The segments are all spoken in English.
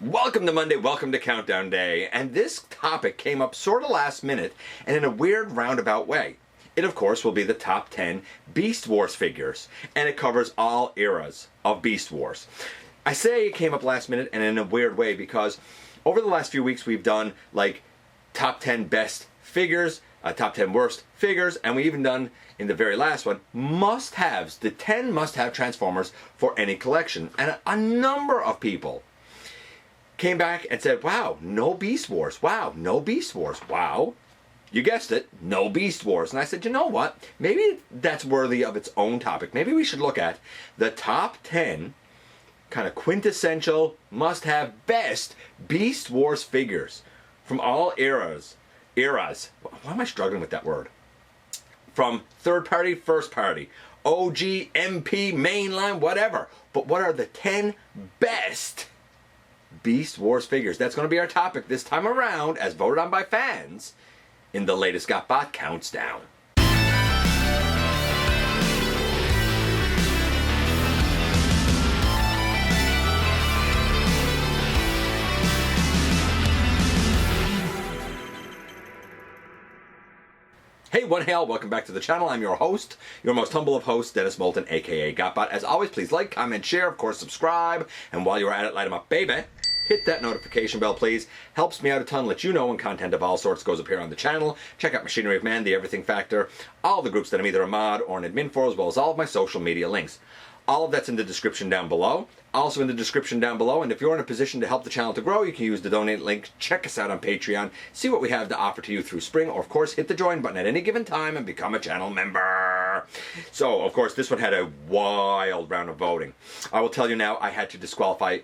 Welcome to Monday, welcome to Countdown Day, and this topic came up sort of last minute and in a weird roundabout way. It of course will be the top 10 Beast Wars figures, and it covers all eras of Beast Wars. I say it came up last minute and in a weird way because over the last few weeks we've done like top 10 best figures, top 10 worst figures, and we even done in the very last one must-haves, the 10 must-have Transformers for any collection, and a number of people came back and said, wow, no Beast Wars. Wow, no Beast Wars. Wow. You guessed it, no Beast Wars. And I said, you know what? Maybe that's worthy of its own topic. Maybe we should look at the top 10 kind of quintessential, must-have, best Beast Wars figures from all eras. Why am I struggling with that word? From third party, first party, OG, MP, mainline, whatever. But what are the 10 best Beast Wars figures? That's going to be our topic this time around, as voted on by fans, in the latest GotBot Counts Down. Hey, one hail, welcome back to the channel. I'm your host, your most humble of hosts, Dennis Moulton, aka GotBot. As always, please like, comment, share, of course, subscribe, and while you're at it, light them up, baby. Hit that notification bell, please. Helps me out a ton, let you know when content of all sorts goes up here on the channel. Check out Machinery of Man, The Everything Factor, all the groups that I'm either a mod or an admin for, as well as all of my social media links. All of that's in the description down below. Also in the description down below, and if you're in a position to help the channel to grow, you can use the donate link. Check us out on Patreon. See what we have to offer to you through spring, or of course hit the join button at any given time and become a channel member. So, of course, this one had a wild round of voting. I will tell you now, I had to disqualify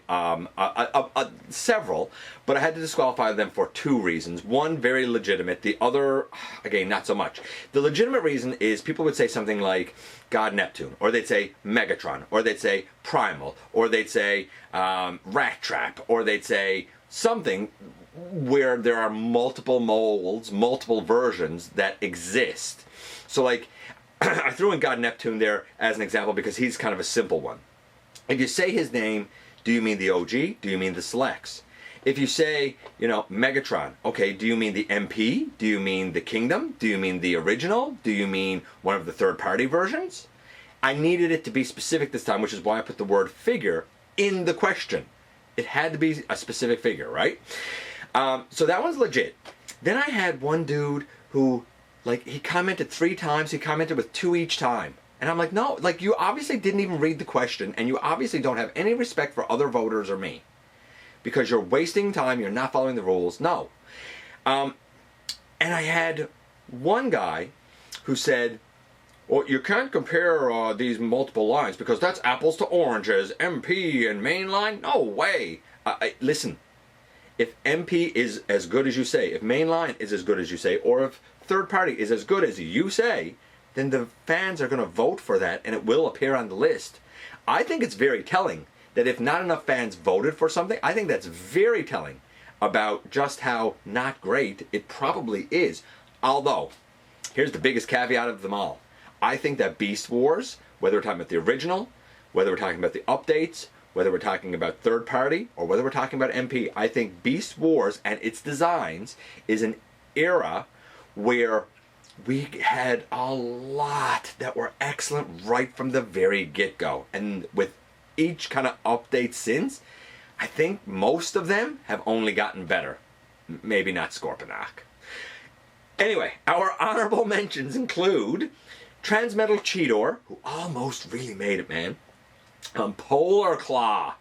several, but I had to disqualify them for two reasons. One, very legitimate. The other, again, not so much. The legitimate reason is people would say something like God Neptune, or they'd say Megatron, or they'd say Primal, or they'd say Rat Trap, or they'd say something where there are multiple molds, multiple versions that exist. So like, I threw in God Neptune there as an example because he's kind of a simple one. If you say his name, do you mean the OG? Do you mean the selects? If you say, you know, Megatron, okay, do you mean the MP? Do you mean the Kingdom? Do you mean the original? Do you mean one of the third-party versions? I needed it to be specific this time, which is why I put the word figure in the question. It had to be a specific figure, right? So that one's legit. Then I had one dude who, like, he commented 3 times. He commented with 2 each time. And I'm like, no, like, you obviously didn't even read the question, and you obviously don't have any respect for other voters or me. Because you're wasting time, you're not following the rules. No. And I had one guy who said, well, you can't compare these multiple lines because that's apples to oranges, MP and mainline. No way. Listen, if MP is as good as you say, if mainline is as good as you say, or if third party is as good as you say, then the fans are going to vote for that and it will appear on the list. I think it's very telling that if not enough fans voted for something, I think that's very telling about just how not great it probably is. Although, here's the biggest caveat of them all. I think that Beast Wars, whether we're talking about the original, whether we're talking about the updates, whether we're talking about third party, or whether we're talking about MP, I think Beast Wars and its designs is an era where we had a lot that were excellent right from the very get-go. And with each kind of update since, I think most of them have only gotten better. Maybe not Scorponok. Anyway, our honorable mentions include Transmetal Cheetor, who almost really made it, man. Polar Claw.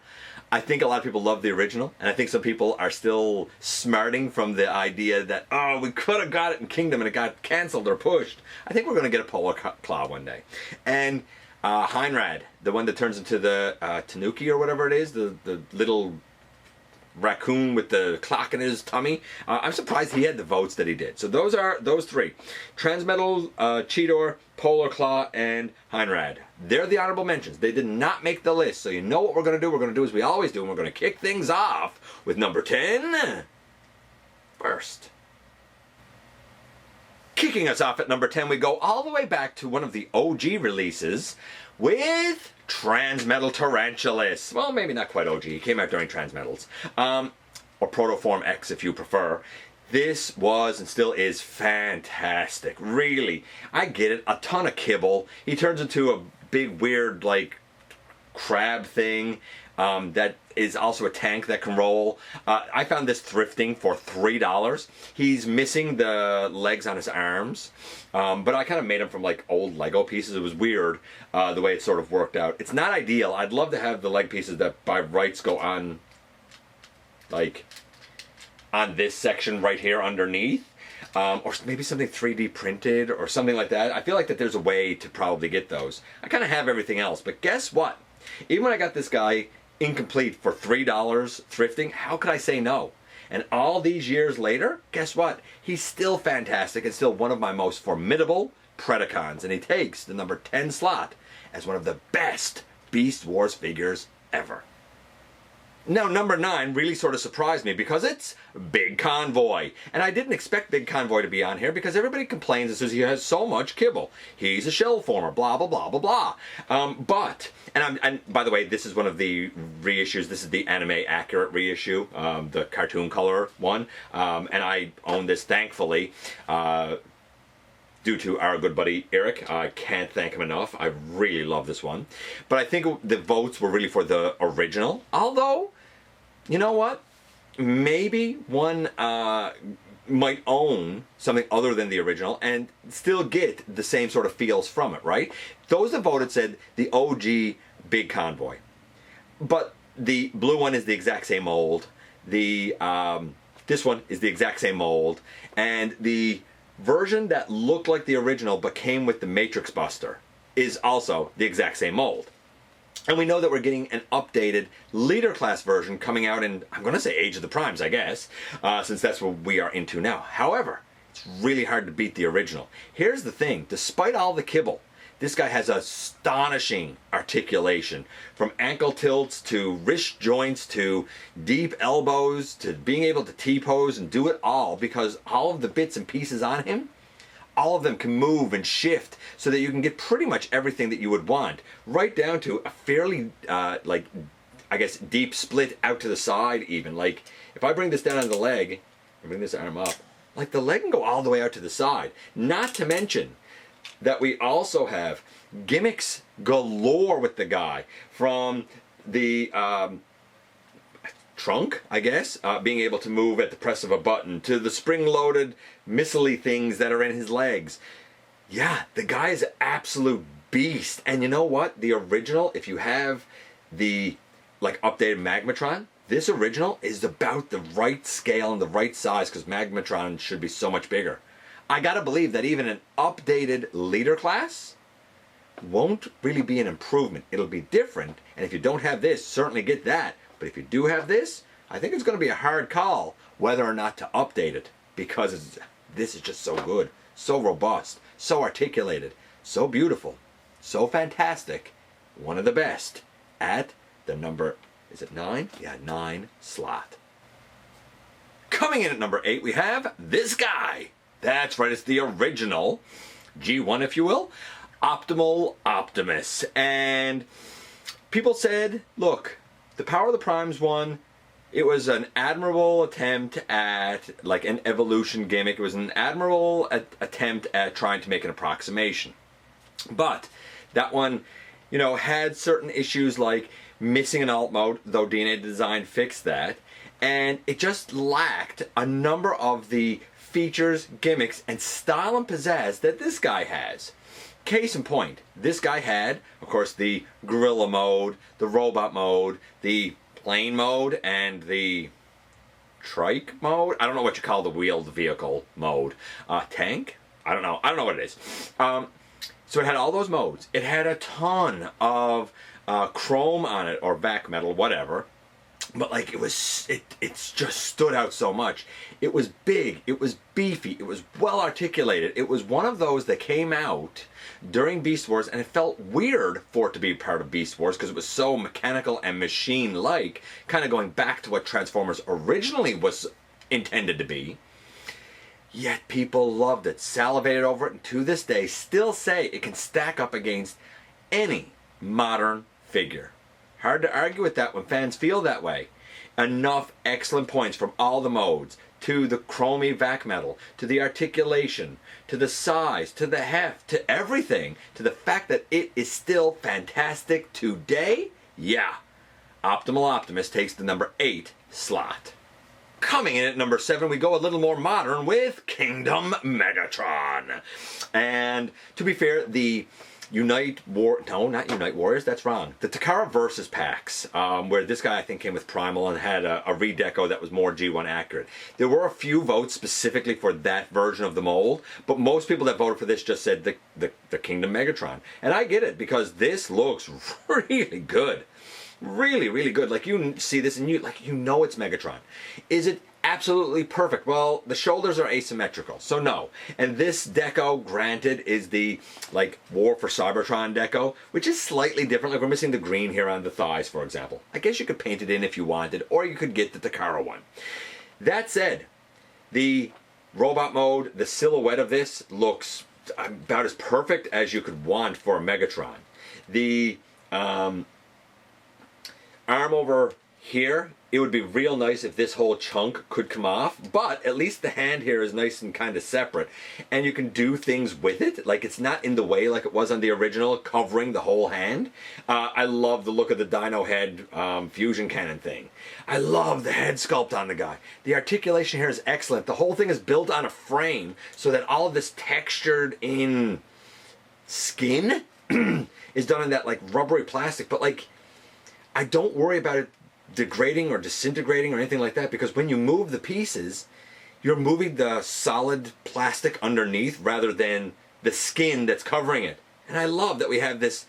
I think a lot of people love the original, and I think some people are still smarting from the idea that, oh, we could have got it in Kingdom and it got canceled or pushed. I think we're going to get a Polar Claw one day. And Heinrad, the one that turns into the Tanuki or whatever it is, the little raccoon with the clock in his tummy. I'm surprised he had the votes that he did. So those are those 3. Transmetal, Cheetor, Polar Claw, and Heinrad. They're the honorable mentions. They did not make the list. So you know what we're going to do? We're going to do as we always do, and we're going to kick things off with number 10 first. Kicking us off at number 10, we go all the way back to one of the OG releases with Transmetal Tarantulas. Well, maybe not quite OG. He came out during Transmetals. Or Protoform X if you prefer. This was and still is fantastic. Really. I get it. A ton of kibble. He turns into a big weird like crab thing that is also a tank that can roll. I found this thrifting for $3. He's missing the legs on his arms, but I kind of made him from like old Lego pieces. It was weird the way it sort of worked out. It's not ideal. I'd love to have the leg pieces that by rights go on like on this section right here underneath. Or maybe something 3D printed or something like that. I feel like that there's a way to probably get those. I kind of have everything else, but guess what? Even when I got this guy incomplete for $3 thrifting, how could I say no? And all these years later, guess what? He's still fantastic and still one of my most formidable Predacons, and he takes the number 10 slot as one of the best Beast Wars figures ever. Now, number 9 really sort of surprised me because it's Big Convoy. And I didn't expect Big Convoy to be on here because everybody complains and says he has so much kibble. He's a shell former, blah, blah, blah, blah, blah. And by the way, this is one of the reissues. This is the anime accurate reissue, the cartoon color one. And I own this, thankfully, due to our good buddy Eric. I can't thank him enough. I really love this one. But I think the votes were really for the original. Although, you know what? Maybe one might own something other than the original and still get the same sort of feels from it, right? Those that voted said the OG Big Convoy. But the blue one is the exact same mold. This one is the exact same mold. And the version that looked like the original but came with the Matrix Buster is also the exact same mold. And we know that we're getting an updated leader class version coming out in, I'm going to say Age of the Primes, I guess, since that's what we are into now. However, it's really hard to beat the original. Here's the thing, despite all the kibble, this guy has astonishing articulation. From ankle tilts to wrist joints to deep elbows to being able to T-pose and do it all because all of the bits and pieces on him, all of them can move and shift so that you can get pretty much everything that you would want. Right down to a fairly, like, I guess, deep split out to the side even. Like, if I bring this down on the leg, and bring this arm up, like the leg can go all the way out to the side. Not to mention that we also have gimmicks galore with the guy. From the trunk, I guess, being able to move at the press of a button, to the spring-loaded missile-y things that are in his legs. Yeah, the guy is an absolute beast. And you know what? The original, if you have the like updated Magmatron, this original is about the right scale and the right size because Magmatron should be so much bigger. I gotta believe that even an updated leader class won't really be an improvement. It'll be different, and if you don't have this, certainly get that. But if you do have this, I think it's going to be a hard call whether or not to update it because this is just so good, so robust, so articulated, so beautiful, so fantastic. One of the best at the number, is it 9? Yeah, 9 slot. Coming in at number 8, we have this guy. That's right, it's the original G1, if you will, Optimal Optimus. And people said, look, the Power of the Primes one, it was an admirable attempt at like an evolution gimmick. It was an admirable attempt at trying to make an approximation. But that one, you know, had certain issues like missing an alt mode, though DNA Design fixed that. And it just lacked a number of the features, gimmicks, and style and pizzazz that this guy has. Case in point, this guy had, of course, the gorilla mode, the robot mode, the plane mode, and the trike mode. I don't know what you call the wheeled vehicle mode. Tank? I don't know. I don't know what it is. So it had all those modes. It had a ton of chrome on it, or back metal, whatever. But like it's just stood out so much. It was big, it was beefy, it was well articulated. It was one of those that came out during Beast Wars, and it felt weird for it to be part of Beast Wars because it was so mechanical and machine-like, kind of going back to what Transformers originally was intended to be. Yet people loved it, salivated over it, and to this day still say it can stack up against any modern figure. Hard to argue with that when fans feel that way. Enough excellent points from all the modes, to the chromy vac metal, to the articulation, to the size, to the heft, to everything, to the fact that it is still fantastic today. Yeah, Optimal Optimus takes the number 8 slot. Coming in at number 7, we go a little more modern with Kingdom Megatron. And to be fair, the not Unite Warriors, that's wrong. The Takara Versus packs, where this guy I think came with Primal and had a redeco that was more G1 accurate. There were a few votes specifically for that version of the mold, but most people that voted for this just said the Kingdom Megatron. And I get it, because this looks really good. Really, really good. Like, you see this and you know it's Megatron. Is it absolutely perfect? Well, the shoulders are asymmetrical, so no. And this deco, granted, is the War for Cybertron deco, which is slightly different. Like, we're missing the green here on the thighs, for example. I guess you could paint it in if you wanted, or you could get the Takara one. That said, the robot mode, the silhouette of this looks about as perfect as you could want for a Megatron. The arm over here, it would be real nice if this whole chunk could come off, but at least the hand here is nice and kind of separate, and you can do things with it. Like, it's not in the way like it was on the original, covering the whole hand. I love the look of the Dino Head fusion cannon thing. I love the head sculpt on the guy. The articulation here is excellent. The whole thing is built on a frame so that all of this textured in skin is done in that rubbery plastic, but I don't worry about it degrading or disintegrating or anything like that, because when you move the pieces, you're moving the solid plastic underneath rather than the skin that's covering it. And I love that we have this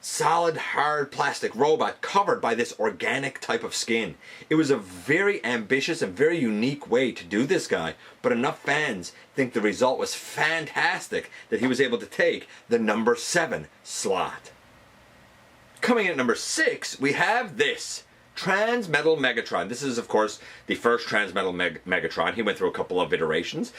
solid, hard plastic robot covered by this organic type of skin. It was a very ambitious and very unique way to do this guy, but enough fans think the result was fantastic that he was able to take the number 7 slot. Coming in at number 6, we have this Transmetal Megatron. This is, of course, the first Transmetal Megatron. He went through a couple of iterations.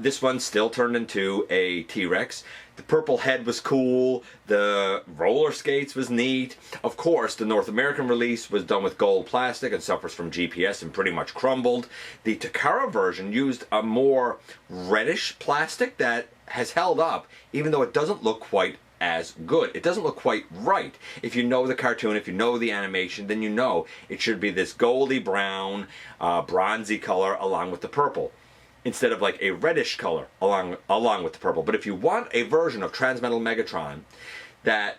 This one still turned into a T-Rex. The purple head was cool. The roller skates was neat. Of course, the North American release was done with gold plastic and suffers from GPS and pretty much crumbled. The Takara version used a more reddish plastic that has held up, even though it doesn't look quite as good. It doesn't look quite right. If you know the cartoon, if you know the animation, then you know it should be this goldy brown, bronzy color along with the purple, instead of a reddish color along with the purple. But if you want a version of Transmetal Megatron that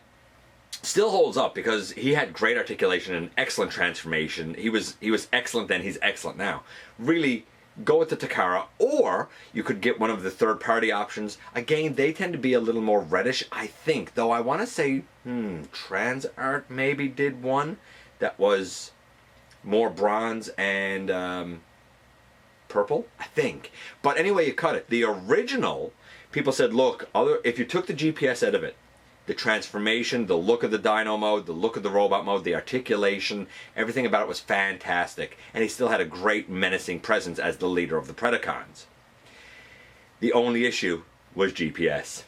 still holds up, because he had great articulation and excellent transformation, he was excellent then, he's excellent now. Really, go with the Takara, or you could get one of the third-party options. Again, they tend to be a little more reddish, I think. Though I want to say, TransArt maybe did one that was more bronze and purple, I think. But anyway, you cut it. The original, people said, look, if you took the GPS out of it, the transformation, the look of the dino mode, the look of the robot mode, the articulation, everything about it was fantastic. And he still had a great menacing presence as the leader of the Predacons. The only issue was GPS.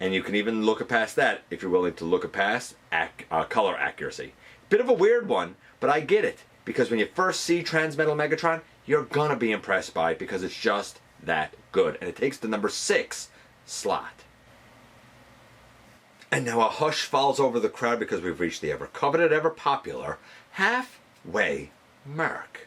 And you can even look past that if you're willing to look past color accuracy. Bit of a weird one, but I get it. Because when you first see Transmetal Megatron, you're going to be impressed by it because it's just that good. And it takes the number 6 slot. And now a hush falls over the crowd because we've reached the ever-coveted, ever-popular halfway mark.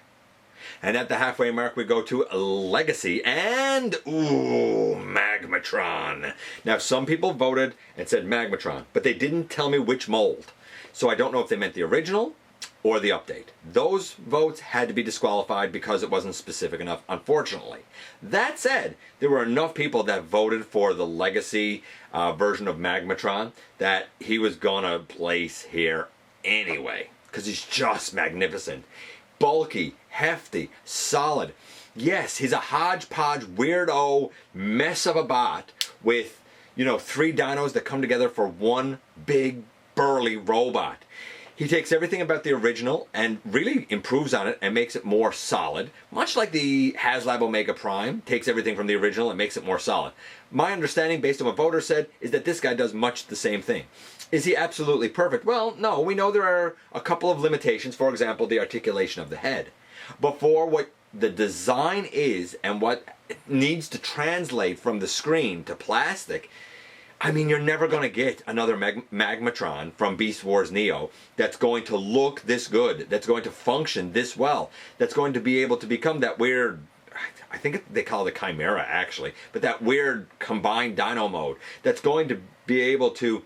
And at the halfway mark we go to Legacy and, Magmatron. Now some people voted and said Magmatron, but they didn't tell me which mold. So I don't know if they meant the original or the update. Those votes had to be disqualified because it wasn't specific enough, unfortunately. That said, there were enough people that voted for the Legacy version of Magmatron that he was gonna place here anyway, because he's just magnificent. Bulky, hefty, solid. Yes, he's a hodgepodge, weirdo mess of a bot with, 3 dinos that come together for one big, burly robot. He takes everything about the original and really improves on it and makes it more solid. Much like the HasLab Omega Prime takes everything from the original and makes it more solid. My understanding, based on what voters said, is that this guy does much the same thing. Is he absolutely perfect? Well, no. We know there are a couple of limitations. For example, the articulation of the head. But for what the design is and what it needs to translate from the screen to plastic, I mean, you're never going to get another Magmatron from Beast Wars Neo that's going to look this good, that's going to function this well, that's going to be able to become that weird, I think they call it a Chimera actually, but that weird combined dino mode that's going to be able to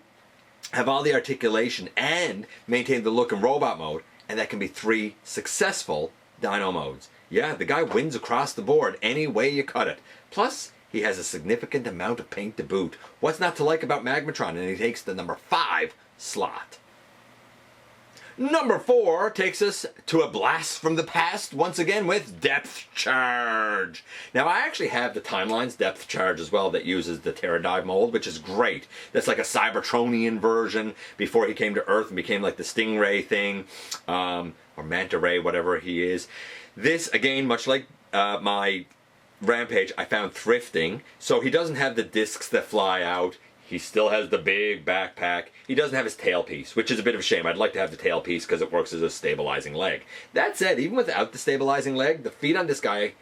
have all the articulation and maintain the look in robot mode, and that can be 3 successful dino modes. Yeah, the guy wins across the board any way you cut it. Plus, he has a significant amount of paint to boot. What's not to like about Magmatron? And he takes the number 5 slot. Number 4 takes us to a blast from the past, once again with Depth Charge. Now, I actually have the Timeline's Depth Charge as well that uses the Pterodive mold, which is great. That's like a Cybertronian version before he came to Earth and became like the Stingray thing, or Manta Ray, whatever he is. This, again, much like my Rampage, I found thrifting, so he doesn't have the discs that fly out. He still has the big backpack. He doesn't have his tailpiece, which is a bit of a shame. I'd like to have the tailpiece because it works as a stabilizing leg. That said, even without the stabilizing leg, the feet on this guy,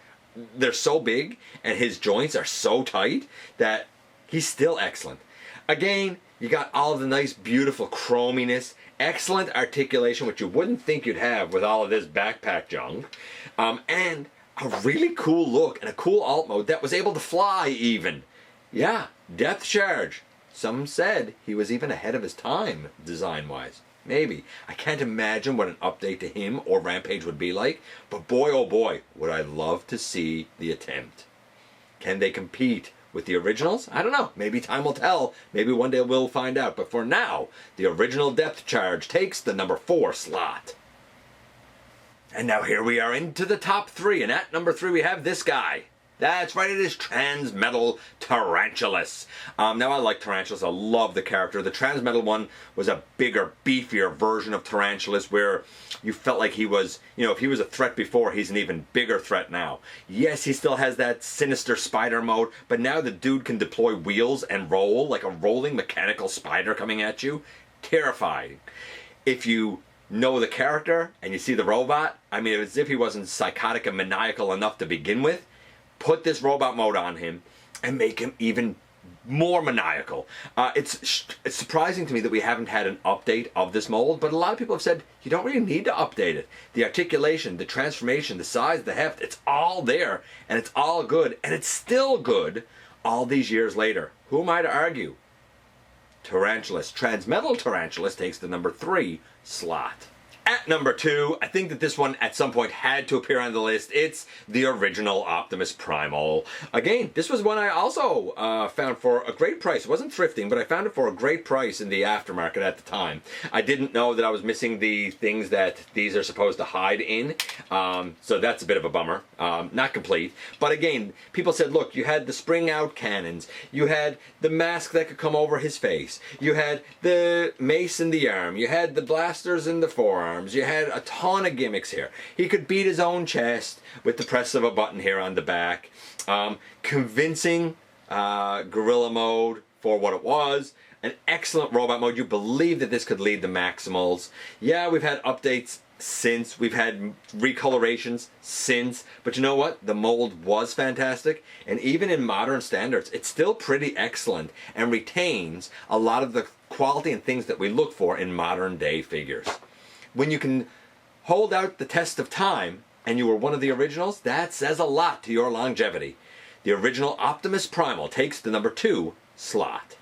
they're so big and his joints are so tight that he's still excellent. Again, you got all of the nice, beautiful chrominess, excellent articulation, which you wouldn't think you'd have with all of this backpack junk, and a really cool look and a cool alt mode that was able to fly even. Yeah, Depth Charge. Some said he was even ahead of his time, design-wise. Maybe. I can't imagine what an update to him or Rampage would be like, but boy oh boy, would I love to see the attempt. Can they compete with the originals? I don't know. Maybe time will tell. Maybe one day we'll find out. But for now, the original Depth Charge takes the number 4 slot. And now here we are into the top 3, and at number 3 we have this guy. That's right, it is Transmetal Tarantulas. Now I like Tarantulas, I love the character. The Transmetal one was a bigger, beefier version of Tarantulas where you felt like he was, you know, if he was a threat before, he's an even bigger threat now. Yes, he still has that sinister spider mode, but now the dude can deploy wheels and roll like a rolling mechanical spider coming at you. Terrifying. If you know the character and you see the robot, I mean, it's as if he wasn't psychotic and maniacal enough to begin with. Put this robot mode on him and make him even more maniacal. It's surprising to me that we haven't had an update of this mold, but a lot of people have said you don't really need to update it. The articulation, the transformation, the size, the heft, it's all there and it's all good, and it's still good all these years later. Who am I to argue? Tarantulas, Transmetal Tarantulas takes the number 3 slot. At number 2, I think that this one at some point had to appear on the list. It's the original Optimus Primal. Again, this was one I also found for a great price. It wasn't thrifting, but I found it for a great price in the aftermarket at the time. I didn't know that I was missing the things that these are supposed to hide in, so that's a bit of a bummer. Not complete. But again, people said, look, you had the spring-out cannons, you had the mask that could come over his face, you had the mace in the arm, you had the blasters in the forearm, you had a ton of gimmicks here. He could beat his own chest with the press of a button here on the back. Convincing gorilla mode for what it was. An excellent robot mode. You believe that this could lead the Maximals. Yeah, we've had updates since. We've had recolorations since. But you know what? The mold was fantastic. And even in modern standards, it's still pretty excellent and retains a lot of the quality and things that we look for in modern day figures. When you can hold out the test of time and you were one of the originals, that says a lot to your longevity. The original Optimus Primal takes the number 2 slot.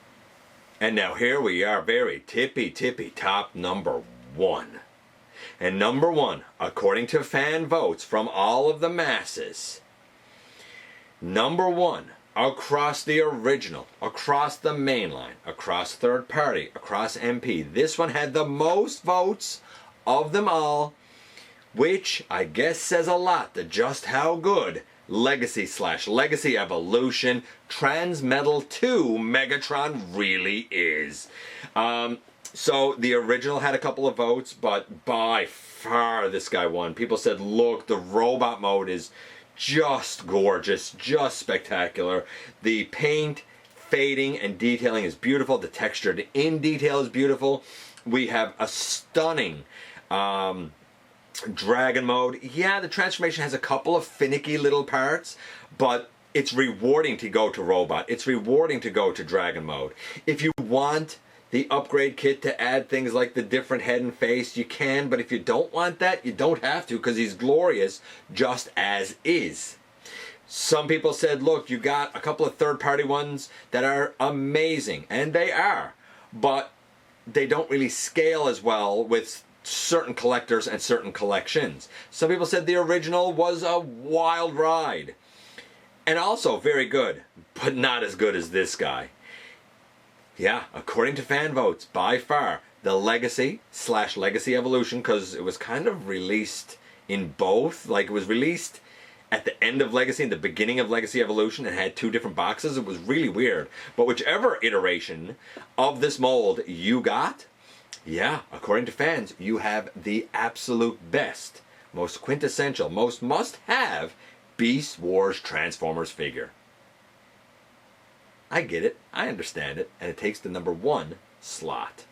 And now here we are, very tippy top number 1. And number 1, according to fan votes from all of the masses, number 1, across the original, across the mainline, across third party, across MP, this one had the most votes of them all, which I guess says a lot to just how good Legacy/Legacy Evolution Transmetal 2 Megatron really is. So the original had a couple of votes, but by far this guy won. People said, look, the robot mode is just gorgeous, just spectacular. The paint fading and detailing is beautiful. The textured in detail is beautiful. We have a stunning dragon mode. Yeah, the transformation has a couple of finicky little parts, but it's rewarding to go to robot. It's rewarding to go to dragon mode. If you want the upgrade kit to add things like the different head and face, you can, but if you don't want that, you don't have to, because he's glorious just as is. Some people said, look, you got a couple of third-party ones that are amazing, and they are, but they don't really scale as well with certain collectors and certain collections. Some people said the original was a wild ride, and also very good, but not as good as this guy. Yeah, according to fan votes, by far, the Legacy/Legacy Evolution, because it was kind of released in both. Like, it was released at the end of Legacy and the beginning of Legacy Evolution and had two different boxes. It was really weird. But whichever iteration of this mold you got, yeah, according to fans, you have the absolute best, most quintessential, most must-have Beast Wars Transformers figure. I get it, I understand it, and it takes the number 1 slot.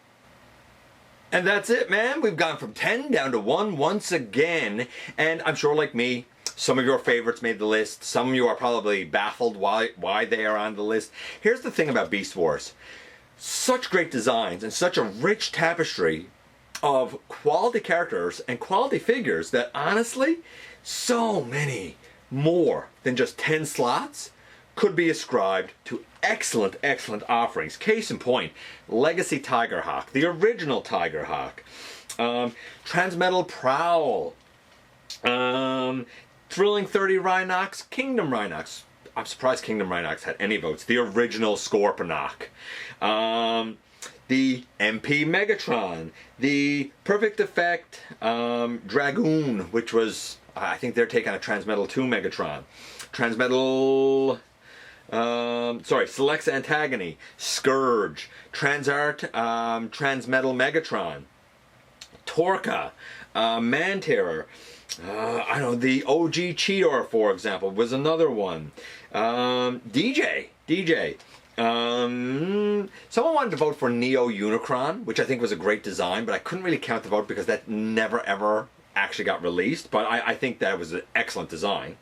And that's it, man. We've gone from 10 down to 1 once again, and I'm sure, like me, some of your favorites made the list. Some of you are probably baffled why they are on the list. Here's the thing about Beast Wars. Such great designs and such a rich tapestry of quality characters and quality figures that honestly, so many more than just 10 slots could be ascribed to excellent, excellent offerings. Case in point, Legacy Tigerhawk, the original Tigerhawk, Transmetal Prowl, Thrilling 30 Rhinox, Kingdom Rhinox. I'm surprised Kingdom Rhinox had any votes. The original Scorponok, the MP Megatron, the Perfect Effect Dragoon, which was, I think they're taking a Transmetal 2 Megatron. Transmetal, Selects Antagony, Scourge, Transart, Transmetal Megatron, Torka, Manterror, I don't know, the OG Cheetor, for example, was another one. DJ. Someone wanted to vote for Neo Unicron, which I think was a great design, but I couldn't really count the vote because that never ever actually got released, but I think that was an excellent design.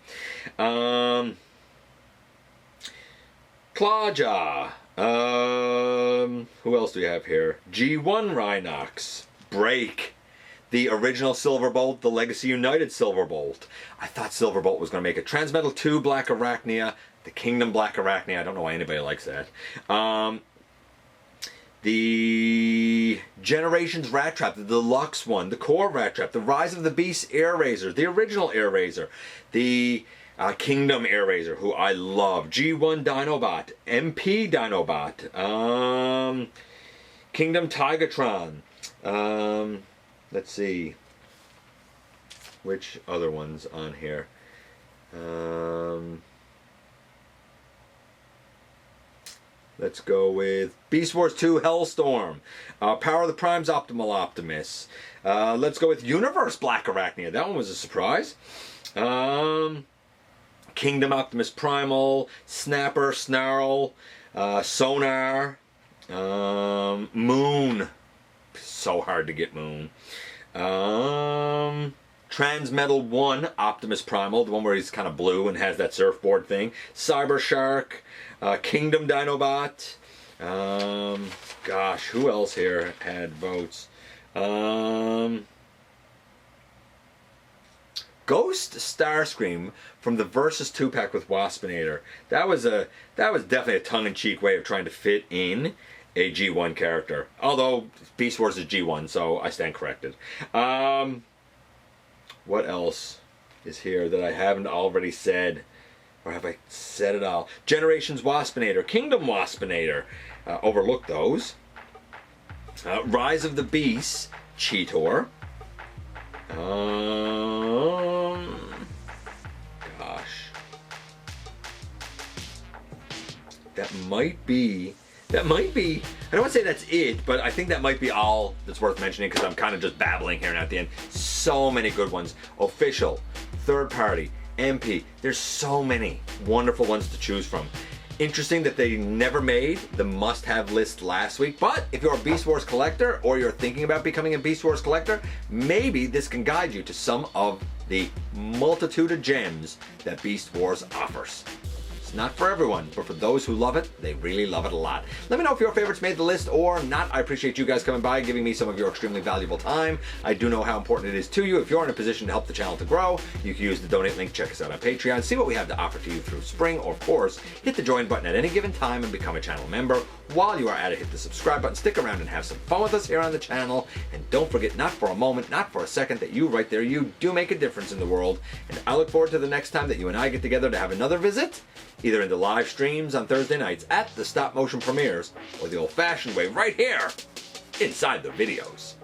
Clawjaw. Who else do we have here? G1 Rhinox. Break. The original Silverbolt, the Legacy United Silverbolt. I thought Silverbolt was going to make it. Transmetal 2 Black Arachnia, the Kingdom Black Arachnia. I don't know why anybody likes that. The Generations Rat Trap, the deluxe one, the Core Rat Trap, the Rise of the Beast Air Razor, the original Air Razor, the Kingdom Air Razor, who I love, G1 Dinobot, MP Dinobot, Kingdom Tigatron, let's see, which other ones on here? Let's go with Beast Wars 2 Hellstorm, Power of the Primes Optimal Optimus. Let's go with Universe Black Arachnia. That one was a surprise. Kingdom Optimus Primal, Snapper, Snarl, Sonar, Moon. So hard to get Moon. Transmetal 1 Optimus Primal, the one where he's kind of blue and has that surfboard thing. Cyber Shark, Kingdom Dinobot. Gosh, who else here had votes? Ghost Starscream from the Versus 2-pack with Waspinator. That was definitely a tongue-in-cheek way of trying to fit in a G1 character. Although Beast Wars is G1, so I stand corrected. What else is here that I haven't already said? Or have I said it all? Generations Waspinator, Kingdom Waspinator. Overlooked those. Rise of the Beast, Cheetor. Gosh. That might be, I don't want to say that's it, but I think that might be all that's worth mentioning because I'm kind of just babbling here and at the end. So many good ones. Official, third party, MP. There's so many wonderful ones to choose from. Interesting that they never made the must-have list last week, but if you're a Beast Wars collector or you're thinking about becoming a Beast Wars collector, maybe this can guide you to some of the multitude of gems that Beast Wars offers. It's not for everyone, but for those who love it, they really love it a lot. Let me know if your favorites made the list or not. I appreciate you guys coming by and giving me some of your extremely valuable time. I do know how important it is to you. If you're in a position to help the channel to grow, you can use the donate link, check us out on Patreon, see what we have to offer to you through spring, or of course, hit the join button at any given time and become a channel member. While you are at it, hit the subscribe button, stick around and have some fun with us here on the channel. And don't forget, not for a moment, not for a second, that you right there, you do make a difference in the world. And I look forward to the next time that you and I get together to have another visit, either in the live streams on Thursday nights at the stop motion premieres, or the old-fashioned way right here inside the videos.